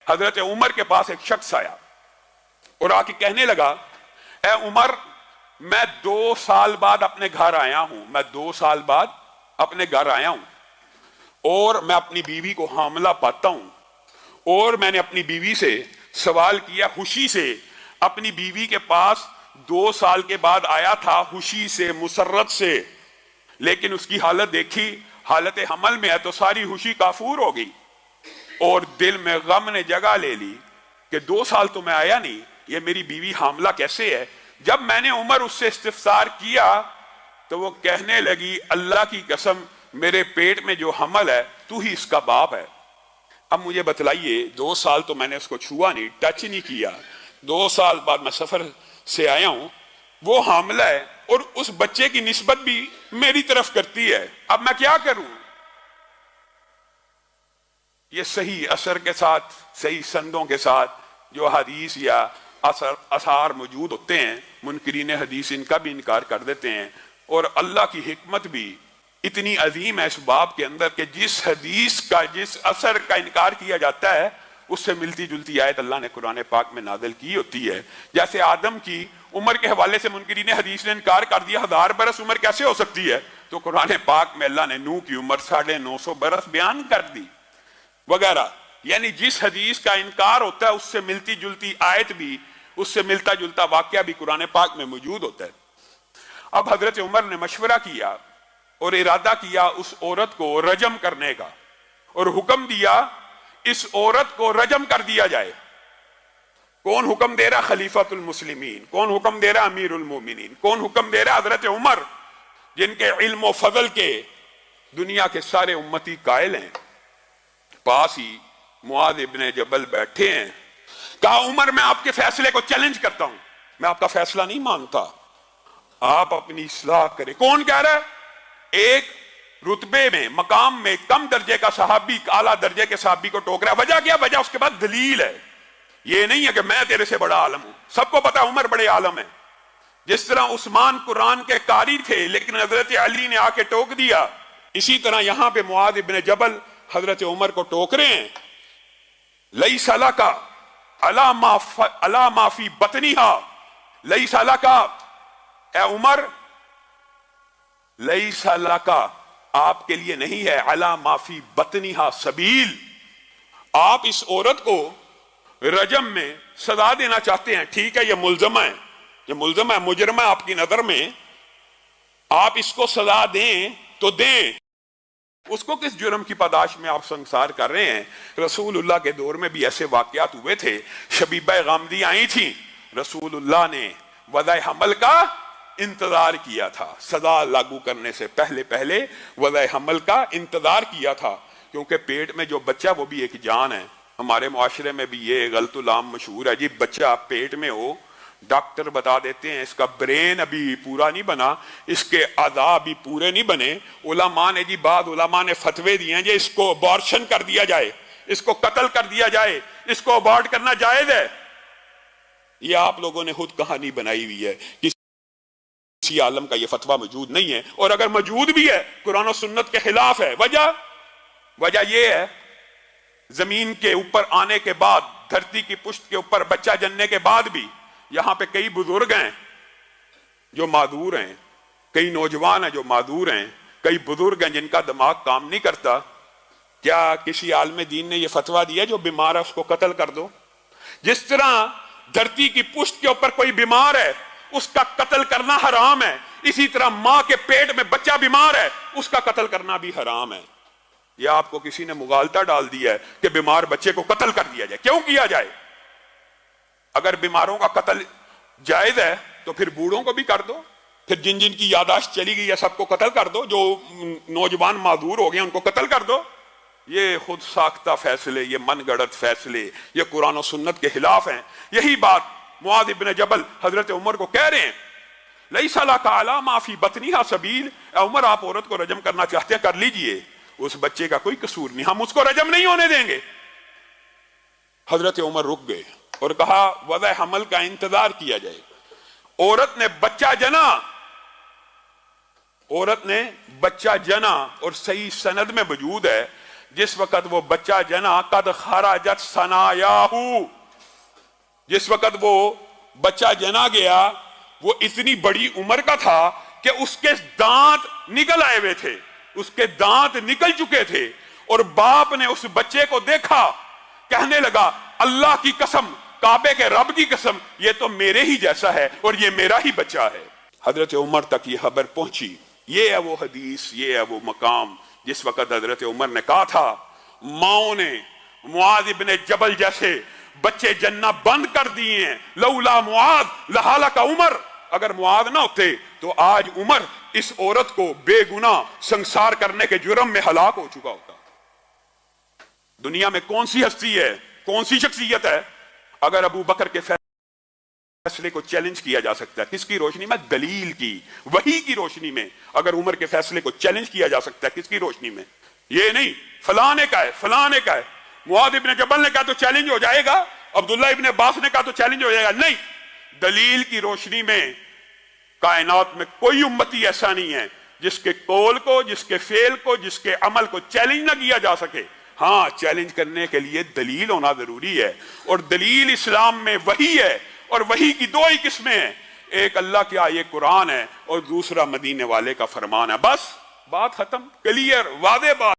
हजरत उमर के पास एक शख्स आया और आके कहने लगा, ए उमर, मैं 2 साल बाद अपने घर आया हूं, मैं 2 साल बाद अपने घर आया हूं और मैं अपनी बीवी को हामला पाता हूं और मैंने अपनी बीवी से सवाल किया, खुशी से अपनी बीवी के पास 2 साल के बाद आया था, खुशी से, मुसर्रत से, लेकिन उसकी हालत देखी, हालत हमल में है, तो सारी खुशी काफूर हो गई और दिल में गम ने जगह ले ली कि 2 साल तो मैं आया नहीं, ये मेरी बीवी हामला कैसे है। जब मैंने उमर उससे इस्तिफसार किया तो वो कहने लगी, अल्लाह की कसम, मेरे पेट में जो हमल है तू ही इसका बाप है। अब मुझे बतलाइए, 2 साल तो मैंने उसको छुआ नहीं, टच नहीं किया, 2 साल बाद मैं सफर से आया हूं, वो हामला है और उस बच्चे की निस्बत भी मेरी तरफ करती है, अब मैं क्या करूं। ये सही असर के साथ, सही संदों के साथ जो हदीस या असार मौजूद होते हैं, मुनकरीन हदीस इनका भी इनकार कर देते हैं। और अल्लाह की हिकमत भी इतनी अजीम है इस बाब के अंदर कि जिस हदीस का, जिस असर का इनकार किया जाता है, उससे मिलती जुलती आयत अल्लाह ने कुरान पाक में नादिल की होती है। जैसे आदम की उम्र के हवाले से मुनकरीन हदीस ने इनकार कर दिया, 1000 बरस उम्र कैसे हो सकती है, तो कुरान पाक में अल्लाह ने नूह की उम्र 950 बरस बयान कर दी वगैरह। यानी जिस हदीस का इनकार होता है उससे मिलती जुलती आयत भी, उससे मिलता जुलता वाक्या भी कुरान पाक में मौजूद होता है। अब हजरत उमर ने मशवरा किया और इरादा किया उस औरत को रजम करने का और हुक्म दिया इस औरत को रजम कर दिया जाए। कौन हुक्म दे रहा? खलीफातुल मुस्लिमीन। कौन हुक्म दे रहा? अमीरुल मोमिनीन। कौन हुक्म दे रहा? हजरत उमर, जिनके इल्म और फजल के दुनिया के सारे उम्मती कायल हैं। पास ही मुआज इब्ने जबल बैठे हैं। कहा, उमर, मैं आपके फैसले को चैलेंज करता हूं, मैं आपका फैसला नहीं मानता, आप अपनी इस्लाह करें। कौन कह रहा है? एक रुतबे में, मकाम में कम दर्जे का सहाबी आला दर्जे के सहाबी को टोक रहा है। वजह क्या? वजह उसके बाद दलील है। ये नहीं है कि मैं तेरे से बड़ा आलम हूं, सबको पता उमर बड़े आलम है। जिस तरह उस्मान कुरान के कारी थे लेकिन हजरत अली ने आके टोक दिया, इसी तरह यहां पे मुआज इब्ने जबल हजरत उमर को टोक रहे हैं। लई साला का अला माफी बतनीहा, लई साला का, ए उमर, लई साला का आपके लिए नहीं है, अला माफी बतनीहा सबील। आप इस औरत को रजम में सजा देना चाहते हैं, ठीक है, ये मुलजमा है, ये मुलजमा है, मुजरमा है आपकी नजर में, आप इसको सजा दें तो दें। उसको किस जुर्म की पादाश में आप संसार कर रहे हैं? रसूलुल्लाह के दौर में भी ऐसे वाकयात हुए थे। शबीबा गामदी आई थी, रसूलुल्लाह ने वज़ाए हमल का इंतजार किया था, सजा लागू करने से पहले पहले वज़ाए हमल का इंतजार किया था, क्योंकि पेट में जो बच्चा वो भी एक जान है। हमारे मुआशरे में भी ये गलतुल आम मशहूर है जी, बच्चा पेट में हो, डॉक्टर बता देते हैं इसका ब्रेन अभी पूरा नहीं बना, इसके आधा अभी पूरे नहीं बने। उलमा ने जी, बाद उलमा ने फतवे दिए हैं जी, इसको अबॉर्शन कर दिया जाए, इसको कत्ल कर दिया जाए, इसको अबॉर्ट करना जायज है। ये आप लोगों ने खुद कहानी बनाई हुई है, किसी आलम का ये फतवा मौजूद नहीं है, और अगर मौजूद भी है कुरान और सुन्नत के खिलाफ है। वजह यह है, जमीन के ऊपर आने के बाद, धरती की पुष्ट के ऊपर बच्चा जनने के बाद भी यहां पे कई बुजुर्ग हैं जो मादूर हैं, कई नौजवान हैं जो मादूर हैं, कई बुजुर्ग हैं जिनका दिमाग काम नहीं करता। क्या किसी आलम दीन ने यह फतवा दिया जो बीमार है उसको कत्ल कर दो? जिस तरह धरती की पुष्ट के ऊपर कोई बीमार है उसका कत्ल करना हराम है, इसी तरह मां के पेट में बच्चा बीमार है उसका कत्ल करना भी हराम है। यह आपको किसी ने मुगालता डाल दिया है कि बीमार बच्चे को कत्ल कर दिया जाए। क्यों किया जाए? अगर बीमारों का कत्ल जायज है तो फिर बूढ़ों को भी कर दो, फिर जिन जिन की यादाश्त चली गई है सबको कत्ल कर दो, जो नौजवान मादूर हो गए उनको कत्ल कर दो। ये खुद साख्ता फैसले, ये मनगढ़ंत फैसले, ये कुरान और सुन्नत के खिलाफ हैं। यही बात मुआज इब्ने जबल हजरत उमर को कह रहे हैं, लईसा लका अला मा फी बतनिहा सबील। उमर, आप औरत को रजम करना चाहते हैं, कर लीजिए, उस बच्चे का कोई कसूर नहीं, हम उसको रजम नहीं होने देंगे। हजरत उमर रुक गए और कहा, वज़ा हमल का इंतजार किया जाए। औरत ने बच्चा जना, औरत ने बच्चा जना, और सही सनद में मौजूद है जिस वक्त वो बच्चा जना कद खराजत सनायाहू, जिस वक्त वो बच्चा जना गया वो इतनी बड़ी उम्र का था कि उसके दांत निकल आए हुए थे, उसके दांत निकल चुके थे। और बाप ने उस बच्चे को देखा, कहने लगा अल्लाह की कसम, काबे के रब की कसम, ये तो मेरे ही जैसा है और ये मेरा ही बच्चा है। हजरत उमर तक ये खबर पहुंची। ये है वो हदीस, ये है वो मकाम जिस वक्त हजरत उमर ने कहा था माओ ने मुआज इब्ने जबल जैसे बच्चे जन्ना बंद कर दिए हैं, लौला मुआज लहाला का उमर, अगर मुआज ना होते तो आज उमर इस औरत को बेगुनाह संसार करने के जुर्म में हलाक हो चुका होता। दुनिया में कौन सी हस्ती है, कौन सी शख्सियत है, अगर अबू बकर के फैसले को चैलेंज किया जा सकता है किसकी रोशनी में? दलील की, वही की रोशनी में। अगर उमर के फैसले को चैलेंज किया जा सकता है किसकी रोशनी में? ये नहीं फलाने का है, फलाने का है। मुआद इब्ने जबल ने कहा तो चैलेंज हो जाएगा, अब्दुल्ला इब्ने अब्बास ने कहा तो चैलेंज हो जाएगा, नहीं। दलील की रोशनी में कायनात में कोई उम्मती ऐसा नहीं है जिसके कौल को, जिसके फेल को, जिसके अमल को चैलेंज ना किया जा सके। हाँ, चैलेंज करने के लिए दलील होना जरूरी है, और दलील इस्लाम में वही है, और वही की दो ही किस्में हैं, एक अल्लाह की आयत कुरान है और दूसरा मदीने वाले का फरमान है। बस बात खत्म, क्लियर, वादे बात।